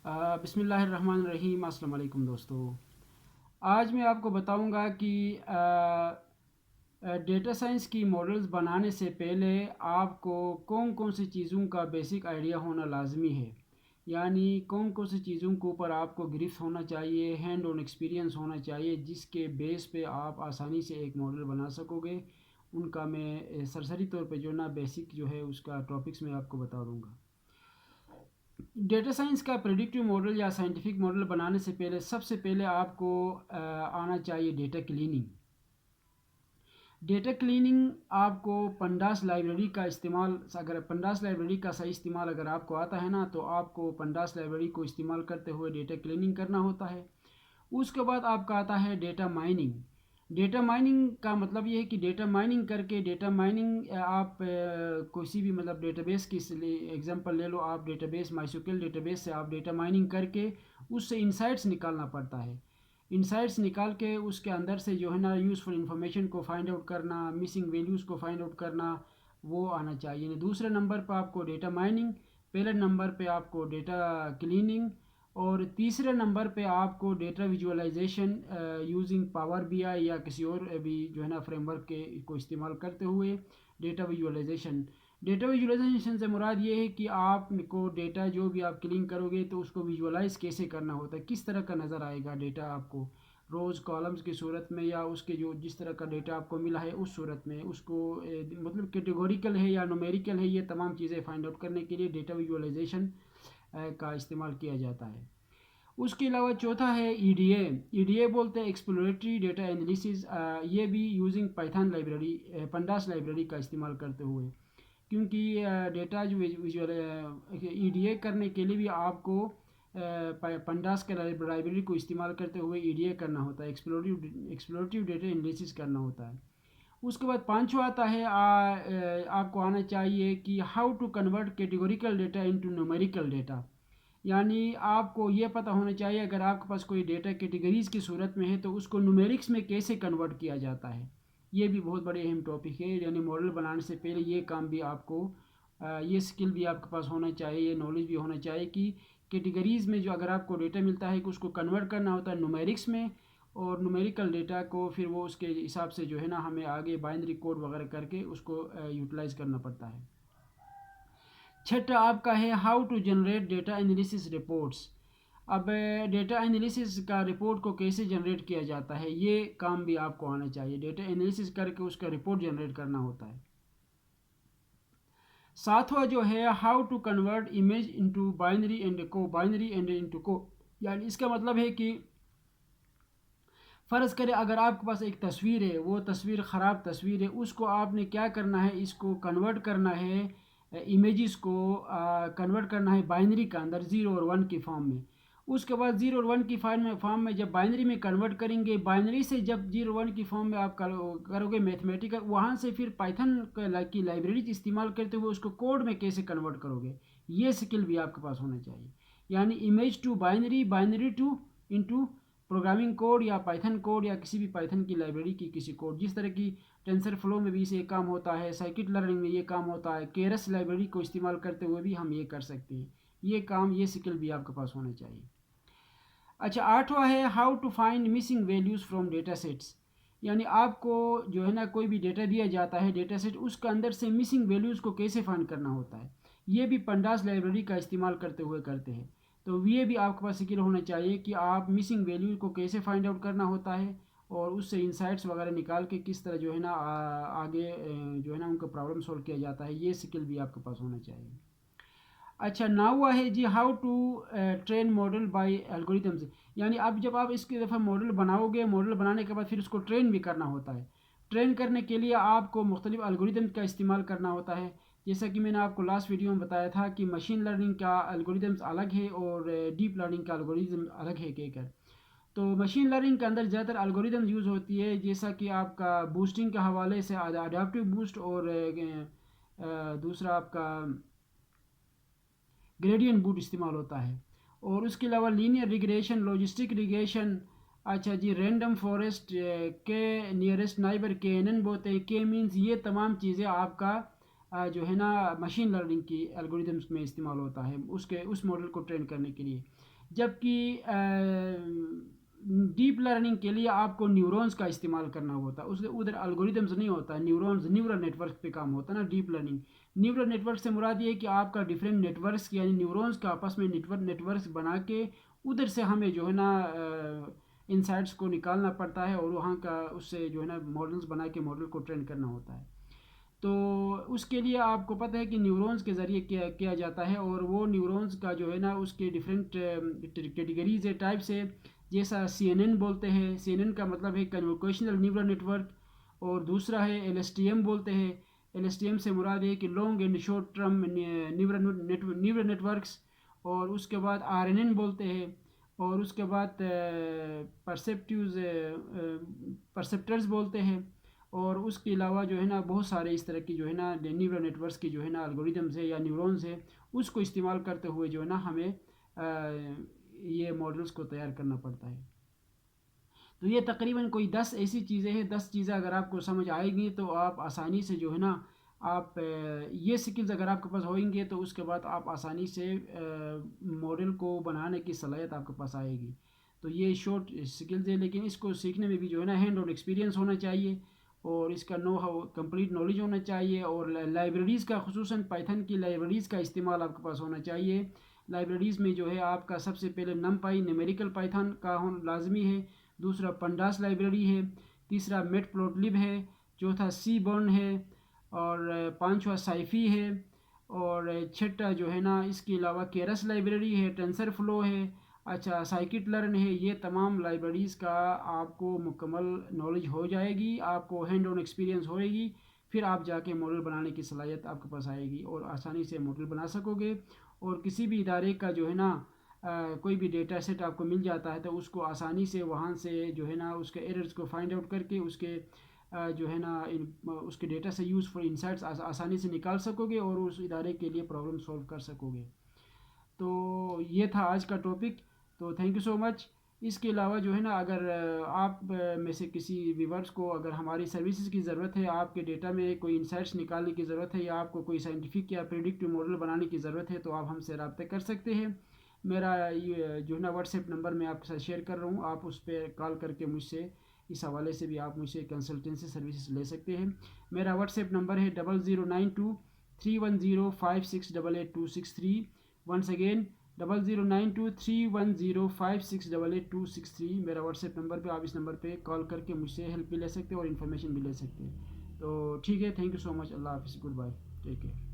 بسم اللہ الرحمن الرحیم۔ السلام علیکم دوستو۔ آج میں آپ کو بتاؤں گا کہ ڈیٹا سائنس کی ماڈلز بنانے سے پہلے آپ کو کون کون سی چیزوں کا بیسک آئیڈیا ہونا لازمی ہے، یعنی کون کون سی چیزوں کے اوپر آپ کو گرفت ہونا چاہیے، ہینڈ آن ایکسپیرینس ہونا چاہیے، جس کے بیس پہ آپ آسانی سے ایک ماڈل بنا سکو گے۔ ان کا میں سرسری طور پہ جو نا بیسک جو ہے اس کا ٹاپکس میں آپ کو بتا دوں گا۔ ڈیٹا سائنس کا پریڈکٹیو ماڈل یا سائنٹیفک ماڈل بنانے سے پہلے سب سے پہلے آپ کو آنا چاہیے ڈیٹا کلیننگ۔ ڈیٹا کلیننگ آپ کو پنڈاس لائبریری کا استعمال، اگر پنڈاس لائبریری کا صحیح استعمال اگر آپ کو آتا ہے نا، تو آپ کو پنڈاس لائبریری کو استعمال کرتے ہوئے ڈیٹا کلیننگ کرنا ہوتا ہے۔ اس کے بعد آپ کا آتا ہے ڈیٹا مائننگ۔ ڈیٹا مائننگ کا مطلب یہ ہے کہ ڈیٹا مائننگ کر کے ڈیٹا مائننگ آپ کسی بھی مطلب ڈیٹا بیس کی ایگزامپل لے لو، آپ data base MySQL data base سے آپ ڈیٹا مائننگ کر کے اس سے انسائٹس نکالنا پڑتا ہے۔ انسائٹس نکال کے اس کے اندر سے جو ہے نا یوزفل انفارمیشن کو فائنڈ آؤٹ کرنا، مسنگ ویلیوز کو فائنڈ آؤٹ کرنا، وہ آنا چاہیے۔ دوسرے نمبر پہ آپ کو ڈیٹا مائننگ، پہلے نمبر پہ آپ کو ڈیٹا کلیننگ، اور تیسرے نمبر پہ آپ کو data visualisation using power BI یا کسی اور بھی جو ہے نا فریم ورک کے کو استعمال کرتے ہوئے ڈیٹا ویژولائزیشن۔ ڈیٹا ویژولائزیشن سے مراد یہ ہے کہ آپ کو ڈیٹا جو بھی آپ کلین کرو گے تو اس کو ویژولائز کیسے کرنا ہوتا ہے، کس طرح کا نظر آئے گا ڈیٹا آپ کو، روز کالمز کی صورت میں یا اس کے جو جس طرح کا ڈیٹا آپ کو ملا ہے اس صورت میں، اس کو مطلب کیٹیگوریکل ہے یا نومیریکل ہے، یہ تمام چیزیں فائنڈ آؤٹ کرنے کے لیے ڈیٹا ویژولائزیشن کا استعمال کیا جاتا ہے۔ اس کے علاوہ چوتھا ہے EDA بولتے ہیں ایکسپلوریٹری ڈیٹا انالیسز، یہ بھی یوزنگ پائتھن لائبریری، پنڈاس لائبریری کا استعمال کرتے ہوئے، کیونکہ ڈیٹا جو EDA کرنے کے لیے بھی آپ کو پنڈاس کے لائبریری کو استعمال کرتے ہوئے EDA کرنا ہوتا ہے، ایکسپلوریٹیو ڈیٹا انالیسز کرنا ہوتا ہے۔ اس کے بعد پانچواں آتا ہے آپ کو آنا چاہیے کہ how to convert categorical data into numerical data, یعنی آپ کو یہ پتہ ہونا چاہیے اگر آپ کے پاس کوئی ڈیٹا کیٹیگریز کی صورت میں ہے تو اس کو نومیرکس میں کیسے کنورٹ کیا جاتا ہے۔ یہ بھی بہت بڑے اہم ٹاپک ہے، یعنی ماڈل بنانے سے پہلے یہ کام بھی آپ کو یہ سکل بھی آپ کے پاس ہونا چاہیے، یہ نالج بھی ہونا چاہیے کہ کیٹیگریز میں جو اگر آپ کو ڈیٹا ملتا ہے کہ اس کو کنورٹ کرنا ہوتا ہے نومیرکس میں، اور نومیریکل ڈیٹا کو پھر وہ اس کے حساب سے جو ہے نا ہمیں آگے بائنری کوڈ وغیرہ کر کے اس کو یوٹیلائز کرنا پڑتا ہے۔ چھٹا آپ کا ہے how to generate data analysis reports. اب ڈیٹا انالیسس کا رپورٹ کو کیسے جنریٹ کیا جاتا ہے، یہ کام بھی آپ کو آنا چاہیے، ڈیٹا انالیسس کر کے اس کا رپورٹ جنریٹ کرنا ہوتا ہے۔ ساتواں جو ہے how to convert image into binary and into کو، یعنی اس کا مطلب ہے کہ فرض کرے اگر آپ کے پاس ایک تصویر ہے، وہ تصویر خراب تصویر ہے، اس کو آپ نے کیا کرنا ہے، اس کو کنورٹ کرنا ہے، امیجز کو کنورٹ کرنا ہے بائنری کا اندر 0 اور 1 کی فارم میں۔ اس کے بعد 0 اور 1 کی فارم میں جب بائنری میں کنورٹ کریں گے، بائنری سے جب 0 1 کی فارم میں آپ کرو گے میتھمیٹیکل، وہاں سے پھر پائتھن کی لائبریری استعمال کرتے ہوئے اس کو کوڈ میں کیسے کنورٹ کرو گے، یہ سکل بھی آپ کے پاس ہونا چاہیے، یعنی image to binary, binary to into programming code یا پائتھن کوڈ یا کسی بھی پائتھن کی لائبریری کی کسی کوڈ، جس طرح کی ٹینسر فلو میں بھی اسے کام ہوتا ہے، سائیکٹ لرننگ میں یہ کام ہوتا ہے، کیرس لائبریری کو استعمال کرتے ہوئے بھی ہم یہ کر سکتے ہیں، یہ کام یہ سکل بھی آپ کے پاس ہونا چاہیے۔ اچھا، آٹھواں ہے how to find missing values from data sets, یعنی آپ کو جو ہے نا کوئی بھی ڈیٹا دیا جاتا ہے ڈیٹا سیٹ، اس کے اندر سے مسنگ ویلیوز کو کیسے فائنڈ کرنا ہوتا ہے، یہ بھی پنڈاس لائبریری کا استعمال کرتے ہوئے کرتے ہیں۔ تو یہ بھی آپ کے پاس سکل ہونا چاہیے کہ آپ مسنگ ویلیو کو کیسے فائنڈ آؤٹ کرنا ہوتا ہے، اور اس سے انسائٹس وغیرہ نکال کے کس طرح جو ہے نا آگے جو ہے نا ان کا پرابلم سولو کیا جاتا ہے، یہ سکل بھی آپ کے پاس ہونا چاہیے۔ اچھا، ناوا ہے جی how to train model by algorithms, یعنی اب جب آپ اس کی دفعہ ماڈل بناؤ گے، ماڈل بنانے کے بعد پھر اس کو ٹرین بھی کرنا ہوتا ہے۔ ٹرین کرنے کے لیے آپ کو مختلف الگوریتم کا استعمال کرنا ہوتا ہے، جیسا کہ میں نے آپ کو لاسٹ ویڈیو میں بتایا تھا کہ مشین لرننگ کا الگوریتمز الگ ہے اور ڈیپ لرننگ کا الگوریتم الگ ہے کہہ کر۔ تو مشین لرننگ کے اندر زیادہ تر الگوریتم یوز ہوتی ہے، جیسا کہ آپ کا بوسٹنگ کے حوالے سے اڈیپٹیو بوسٹ، اور دوسرا آپ کا گریڈینٹ بوٹ استعمال ہوتا ہے، اور اس کے علاوہ لینئر ریگریشن، لاجسٹک ریگریشن، اچھا جی رینڈم فارسٹ، کے نیئرسٹ نائبر KNN بولتے ہیں، کے مینز، یہ تمام چیزیں آپ کا جو ہے نا مشین لرننگ کی الگوریتمس میں استعمال ہوتا ہے اس ماڈل کو ٹرین کرنے کے لیے۔ جبکہ ڈیپ لرننگ کے لیے آپ کو نیورونز کا استعمال کرنا ہوتا ہے، اس ادھر الگوریدمز نہیں ہوتا، نیورونز نیورل نیٹ ورک پہ کام ہوتا ہے نا deep learning. Neural network سے مراد یہ ہے کہ آپ کا ڈفرینٹ نیٹ ورکس یعنی نیورونز کا آپس میں نیٹ ورکس بنا کے ادھر سے ہمیں جو ہے نا انسائٹس کو نکالنا پڑتا ہے، اور وہاں کا اس سے جو ہے نا ماڈلز بنا کے ماڈل کو ٹرین کرنا ہوتا ہے۔ تو اس کے لیے آپ کو پتہ ہے کہ نیورونز کے ذریعے کیا جاتا ہے، اور وہ نیورونز کا جو ہے نا اس کے ڈفرینٹ کیٹیگریز ہے، ٹائپس ہے، جیسا CNN بولتے ہیں، CNN کا مطلب ہے کنووکیشنل نیورل نیٹ ورک، اور دوسرا ہے LSTM بولتے ہیں، LSTM سے مراد ہے کہ long and short term neural networks, اور اس کے بعد RNN بولتے ہیں، اور اس کے بعد پرسیپٹرز بولتے ہیں، اور اس کے علاوہ جو ہے نا بہت سارے اس طرح کی جو ہے نا نیورل نیٹ ورکس کی جو ہے نا الگوریدمز ہے یا نیورونز ہے، اس کو استعمال کرتے ہوئے جو ہے نا ہمیں یہ ماڈلز کو تیار کرنا پڑتا ہے۔ تو یہ تقریباً کوئی 10 ایسی چیزیں ہیں، 10 چیزیں اگر آپ کو سمجھ آئے گی تو آپ آسانی سے جو ہے نا آپ یہ سکلز اگر آپ کے پاس ہوئیں گے تو اس کے بعد آپ آسانی سے ماڈل کو بنانے کی صلاحیت آپ کے پاس آئے گی۔ تو یہ شارٹ سکلز ہے، لیکن اس کو سیکھنے میں بھی جو ہے نا ہینڈ آن ایکسپیرینس ہونا چاہیے، اور اس کا کمپلیٹ نالج ہونا چاہیے، اور لائبریریز کا خصوصاً پائتھن کی لائبریریز کا استعمال آپ کے پاس ہونا چاہیے۔ لائبریریز میں جو ہے آپ کا سب سے پہلے نمپائی نیومیریکل پائتھن کا لازمی ہے، دوسرا پنڈاس لائبریری ہے، تیسرا میٹ پلاٹ لب ہے، چوتھا سی برن ہے، اور پانچواں سائفی ہے، اور چھٹا جو ہے نا اس کے علاوہ کیرس لائبریری ہے، ٹینسر فلو ہے، اچھا سائیکٹ لرن ہے۔ یہ تمام لائبریریز کا آپ کو مکمل نالج ہو جائے گی، آپ کو ہینڈ آن ایکسپیرینس ہوئے گی، پھر آپ جا کے ماڈل بنانے کی صلاحیت آپ کے پاس آئے گی، اور آسانی سے ماڈل بنا سکو گے۔ اور کسی بھی ادارے کا جو ہے نا کوئی بھی ڈیٹا سیٹ آپ کو مل جاتا ہے تو اس کو آسانی سے وہاں سے جو ہے نا اس کے ایررز کو فائنڈ آؤٹ کر کے اس کے جو ہے نا اس کے ڈیٹا سے یوزفل انسائٹس آسانی سے نکال سکو گے، اور اس ادارے کے لیے پرابلم سولو کر سکو گے۔ تو یہ تھا آج کا ٹاپک، تو تھینک یو سو مچ۔ اس کے علاوہ جو ہے نا اگر آپ میں سے کسی ویورز کو اگر ہماری سروسز کی ضرورت ہے، آپ کے ڈیٹا میں کوئی انسائٹس نکالنے کی ضرورت ہے، یا آپ کو کوئی سائنٹیفک یا پریڈکٹیو ماڈل بنانے کی ضرورت ہے، تو آپ ہم سے رابطہ کر سکتے ہیں۔ میرا جو ہے نا واٹس ایپ نمبر میں آپ کے ساتھ شیئر کر رہا ہوں، آپ اس پہ کال کر کے مجھ سے اس حوالے سے بھی آپ مجھ سے کنسلٹنسی سروسز لے سکتے ہیں۔ میرا واٹس ایپ نمبر ہے 00923105688263۔ ونس اگین 00923105688263 میرا واٹس ایپ نمبر پہ، آپ اس نمبر پہ کال کر کے مجھ سے ہیلپ بھی لے سکتے ہیں اور انفارمیشن بھی لے سکتے ہیں۔ تو ٹھیک ہے، تھینک یو سو مچ، اللہ حافظ، گڈ بائے، ٹیک کیئر۔